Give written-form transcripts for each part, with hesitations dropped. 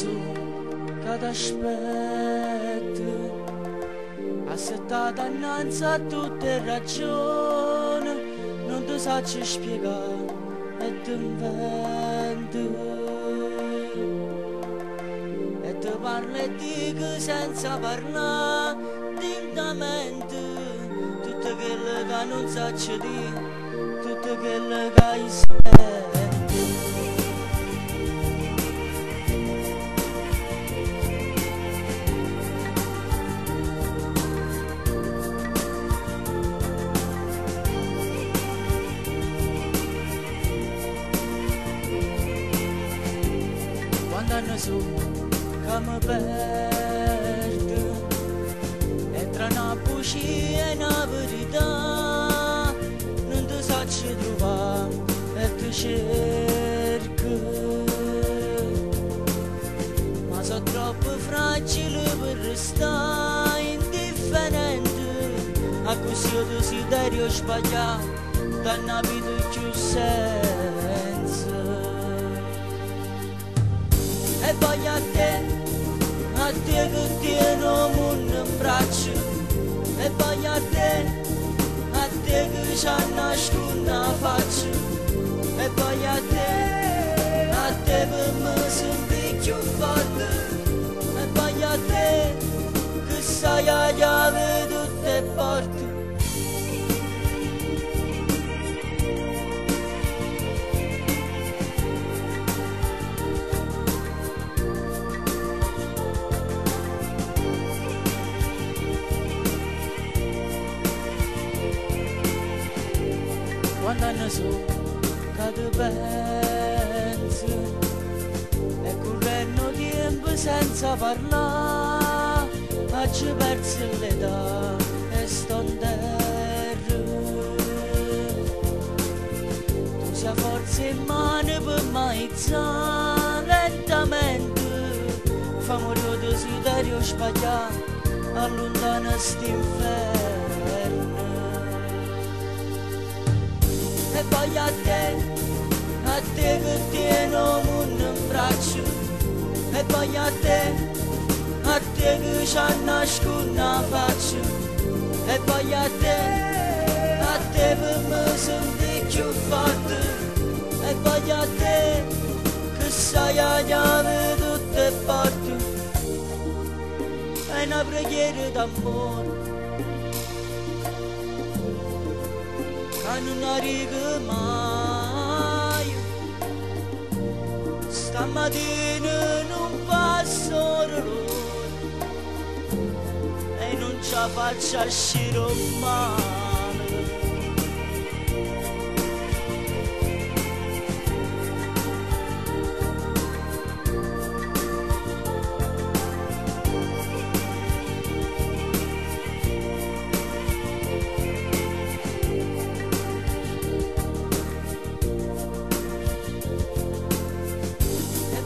su che t'aspetto, assettata innanzi a tutte ragioni, non ti saggio spiegare e ti invento. E ti parlo e dico senza parlare, lentamente, tutto quello che non saggio dire, tutto quello che hai senti. Quando hanno su che mi perdo e tra una bugia e una verità non ti saggio trovare e ti cerco, ma sono troppo fragile per restare indifferente a questo desiderio sbagliato da una vita più senza. E poi a te che tieno il mondo in braccio, e poi a te che ci nasconde la faccia, e poi a te per me senti più forte, e poi a te che sai la chiave di tutte le porte. Quando hanno su che ti penso e correndo tempo senza parlare, oggi perso l'età e sto in terra. Tu sei forza in mano per maizzare lentamente, fa morire il desiderio sbagliato, allontana st'inferno. E poi a te che tieno il mondo in braccio, e poi a te che ci nasconde la faccia, e poi a te per me senti più forte, e poi a te che sai la chiave di tutte le porte. È una preghiera d'amore che non arriva mai. Stamattina non passo l'ora e non ce la faccio uscire male.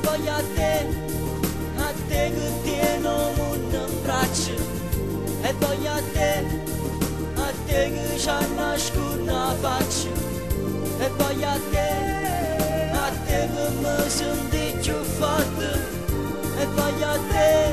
Poi a te che tieno il mondo in braccio, e poi a te che ci nasconde la faccia, e poi a te che mi senti più forte, e poi a te